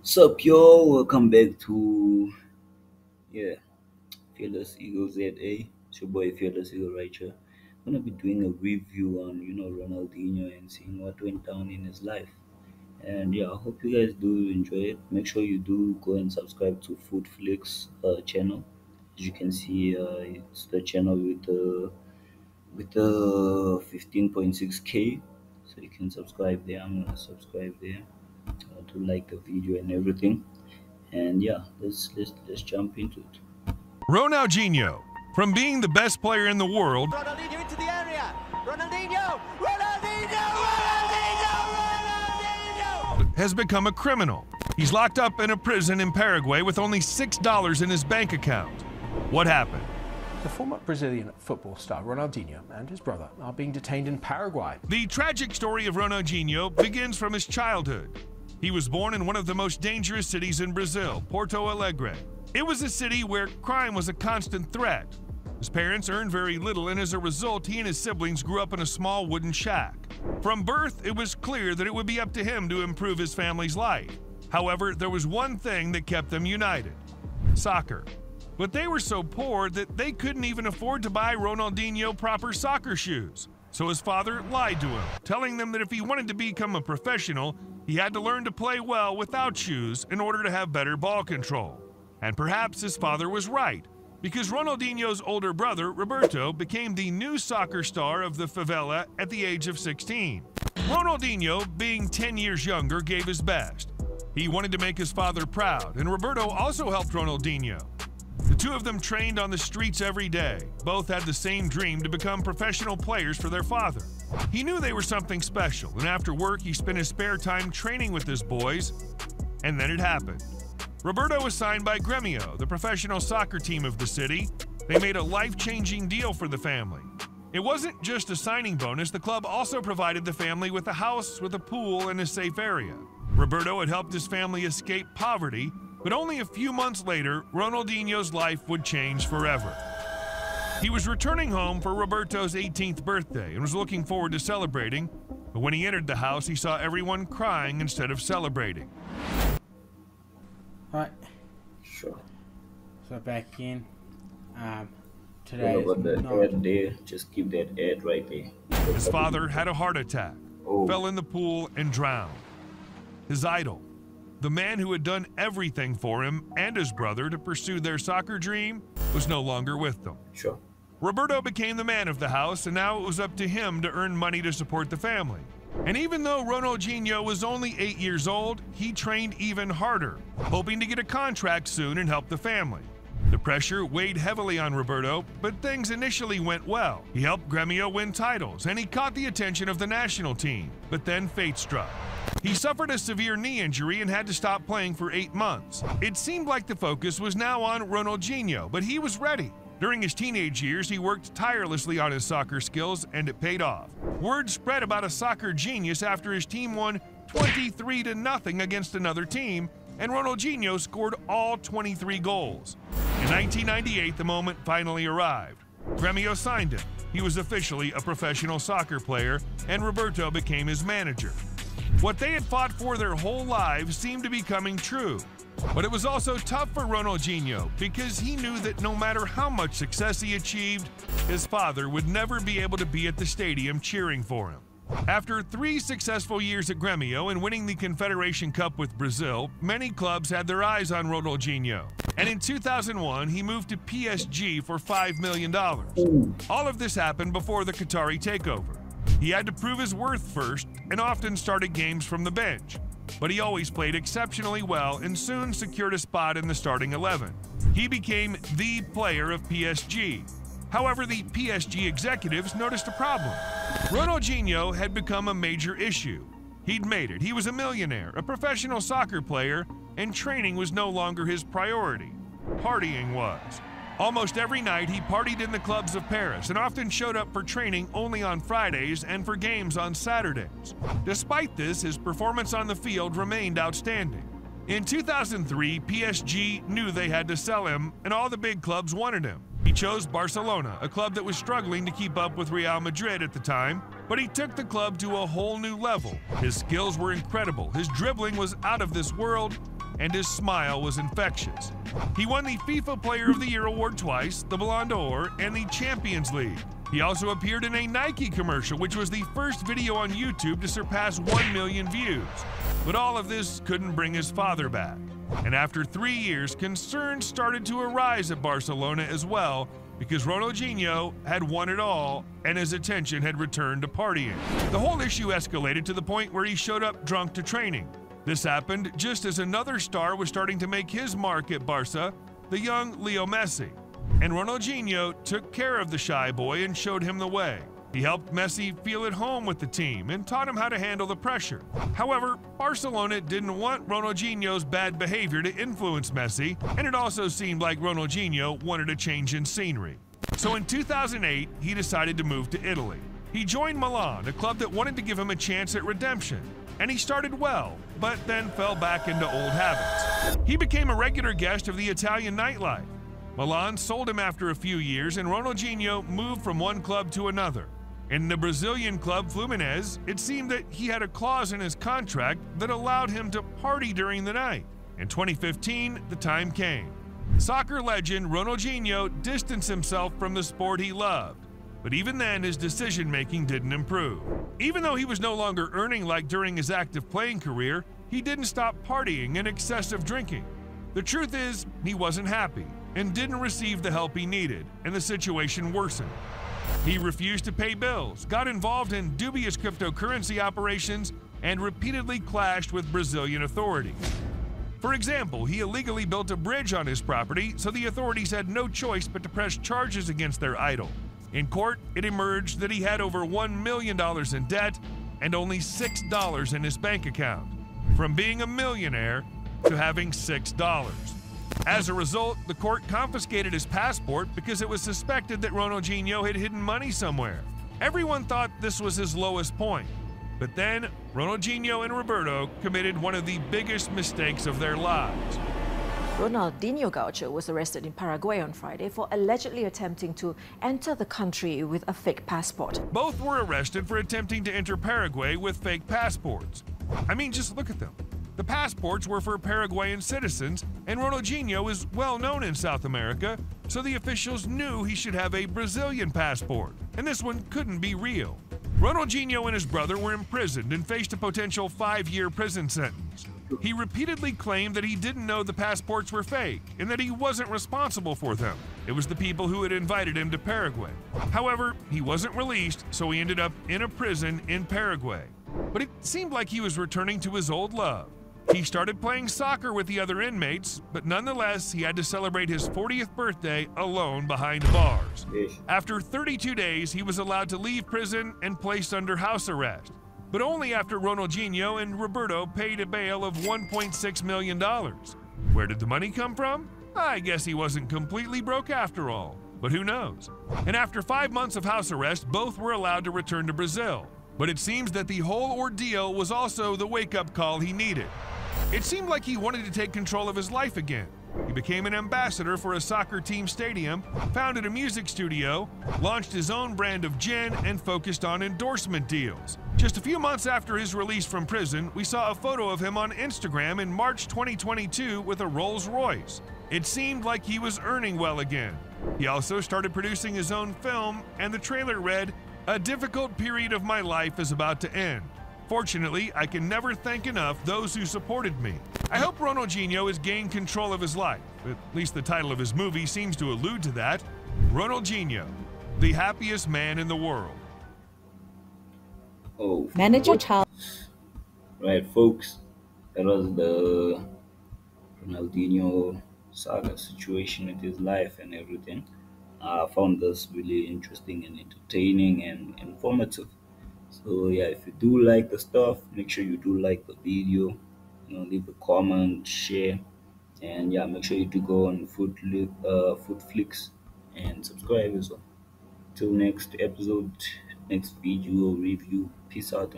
Sup, yo? Welcome back to yeah, Fearless Eagle ZA. It's your boy Fearless Eagle right here. Gonna be doing a review on Ronaldinho and seeing what went down in his life. And yeah, I hope you guys do enjoy it. Make sure you do go and subscribe to Food Flicks channel. As you can see, it's the channel with the 15.6K. So you can subscribe there. I'm gonna subscribe there to like the video and everything. And yeah, let's jump into it. Ronaldinho, from being the best player in the world Ronaldinho into the area. Ronaldinho! Ronaldinho! Ronaldinho! Ronaldinho! has become a criminal. He's locked up in a prison in Paraguay with only $6 in his bank account. What happened? The former Brazilian football star Ronaldinho and his brother are being detained in Paraguay. The tragic story of Ronaldinho begins from his childhood. He was born in one of the most dangerous cities in Brazil, Porto Alegre. It was a city where crime was a constant threat. His parents earned very little, and as a result, he and his siblings grew up in a small wooden shack. From birth, it was clear that it would be up to him to improve his family's life. However, there was one thing that kept them united: soccer. But they were so poor that they couldn't even afford to buy Ronaldinho proper soccer shoes. So his father lied to him, telling them that if he wanted to become a professional, he had to learn to play well without shoes in order to have better ball control. And perhaps his father was right, because Ronaldinho's older brother, Roberto, became the new soccer star of the favela at the age of 16. Ronaldinho, being 10 years younger, gave his best. He wanted to make his father proud, and Roberto also helped Ronaldinho. The two of them trained on the streets every day. Both had the same dream to become professional players for their father. He knew they were something special, and after work he spent his spare time training with his boys, and then it happened. Roberto was signed by Grêmio, the professional soccer team of the city. They made a life-changing deal for the family. It wasn't just a signing bonus, the club also provided the family with a house with a pool and a safe area. Roberto had helped his family escape poverty, but only a few months later, Ronaldinho's life would change forever. He was returning home for Roberto's 18th birthday and was looking forward to celebrating, but when he entered the house, he saw everyone crying instead of celebrating. Right, Sure. so back in. Sorry Today is about the not. ad there. Just keep that ad right there. His father had a heart attack, Oh. fell in the pool, and drowned. His idol, the man who had done everything for him and his brother to pursue their soccer dream, was no longer with them. Sure. Roberto became the man of the house, and now it was up to him to earn money to support the family. And even though Ronaldinho was only 8 years old, he trained even harder, hoping to get a contract soon and help the family. The pressure weighed heavily on Roberto, but things initially went well. He helped Grêmio win titles, and he caught the attention of the national team, but then fate struck. He suffered a severe knee injury and had to stop playing for 8 months. It seemed like the focus was now on Ronaldinho, but he was ready. During his teenage years, he worked tirelessly on his soccer skills, and it paid off. Word spread about a soccer genius after his team won 23-0 against another team, and Ronaldinho scored all 23 goals. In 1998, the moment finally arrived. Grêmio signed him. He was officially a professional soccer player, and Roberto became his manager. What they had fought for their whole lives seemed to be coming true. But it was also tough for Ronaldinho because he knew that no matter how much success he achieved, his father would never be able to be at the stadium cheering for him. After 3 successful years at Grêmio and winning the Confederation Cup with Brazil, many clubs had their eyes on Ronaldinho. And in 2001, he moved to PSG for $5 million. All of this happened before the Qatari takeover. He had to prove his worth first and often started games from the bench. But he always played exceptionally well and soon secured a spot in the starting 11. He became the player of PSG. However, the PSG executives noticed a problem. Ronaldinho had become a major issue. He'd made it. He was a millionaire, a professional soccer player, and training was no longer his priority. Partying was. Almost every night, he partied in the clubs of Paris and often showed up for training only on Fridays and for games on Saturdays. Despite this, his performance on the field remained outstanding. In 2003, PSG knew they had to sell him, and all the big clubs wanted him. He chose Barcelona, a club that was struggling to keep up with Real Madrid at the time, but he took the club to a whole new level. His skills were incredible, his dribbling was out of this world, and his smile was infectious. He won the FIFA Player of the Year award twice, the Ballon d'Or, and the Champions League. He also appeared in a Nike commercial, which was the first video on YouTube to surpass 1 million views. But all of this couldn't bring his father back. And after 3 years, concerns started to arise at Barcelona as well, because Ronaldinho had won it all and his attention had returned to partying. The whole issue escalated to the point where he showed up drunk to training. This happened just as another star was starting to make his mark at Barca, the young Leo Messi. And Ronaldinho took care of the shy boy and showed him the way. He helped Messi feel at home with the team and taught him how to handle the pressure. However, Barcelona didn't want Ronaldinho's bad behavior to influence Messi, and it also seemed like Ronaldinho wanted a change in scenery. So in 2008, he decided to move to Italy. He joined Milan, a club that wanted to give him a chance at redemption. And he started well, but then fell back into old habits. He became a regular guest of the Italian nightlife. Milan sold him after a few years, and Ronaldinho moved from one club to another. In the Brazilian club Fluminense, it seemed that he had a clause in his contract that allowed him to party during the night. In 2015, the time came. Soccer legend Ronaldinho distanced himself from the sport he loved. But even then, his decision-making didn't improve. Even though he was no longer earning like during his active playing career, he didn't stop partying and excessive drinking. The truth is, he wasn't happy and didn't receive the help he needed, and the situation worsened. He refused to pay bills, got involved in dubious cryptocurrency operations, and repeatedly clashed with Brazilian authorities. For example, he illegally built a bridge on his property, so the authorities had no choice but to press charges against their idol. In court, it emerged that he had over $1 million in debt and only $6 in his bank account, from being a millionaire to having $6. As a result, the court confiscated his passport because it was suspected that Ronaldinho had hidden money somewhere. Everyone thought this was his lowest point. But then, Ronaldinho and Roberto committed one of the biggest mistakes of their lives. Ronaldinho Gaucho was arrested in Paraguay on Friday for allegedly attempting to enter the country with a fake passport. Both were arrested for attempting to enter Paraguay with fake passports. I mean, just look at them. The passports were for Paraguayan citizens, and Ronaldinho is well known in South America, so the officials knew he should have a Brazilian passport, and this one couldn't be real. Ronaldinho and his brother were imprisoned and faced a potential 5-year prison sentence. He repeatedly claimed that he didn't know the passports were fake and that he wasn't responsible for them. It was the people who had invited him to Paraguay. However, he wasn't released, so he ended up in a prison in Paraguay. But it seemed like he was returning to his old love. He started playing soccer with the other inmates, but nonetheless, he had to celebrate his 40th birthday alone behind bars. After 32 days, he was allowed to leave prison and placed under house arrest, but only after Ronaldinho and Roberto paid a bail of $1.6 million. Where did the money come from? I guess he wasn't completely broke after all, but who knows? And after 5 months of house arrest, both were allowed to return to Brazil. But it seems that the whole ordeal was also the wake-up call he needed. It seemed like he wanted to take control of his life again. He became an ambassador for a soccer team stadium, founded a music studio, launched his own brand of gin, and focused on endorsement deals. Just a few months after his release from prison, we saw a photo of him on Instagram in March 2022 with a Rolls Royce. It seemed like he was earning well again. He also started producing his own film, and the trailer read, "A difficult period of my life is about to end. Fortunately, I can never thank enough those who supported me." I hope Ronaldinho has gained control of his life. At least the title of his movie seems to allude to that. Ronaldinho, the happiest man in the world. Oh, Manage your child. right, folks. That was the Ronaldinho saga situation with his life and everything. I found this really interesting and entertaining and informative. So yeah, if you do like the stuff, make sure you do like the video. Leave a comment, share, and yeah, make sure you do go on Footflix and subscribe as well. Till next episode, next video review. Peace out.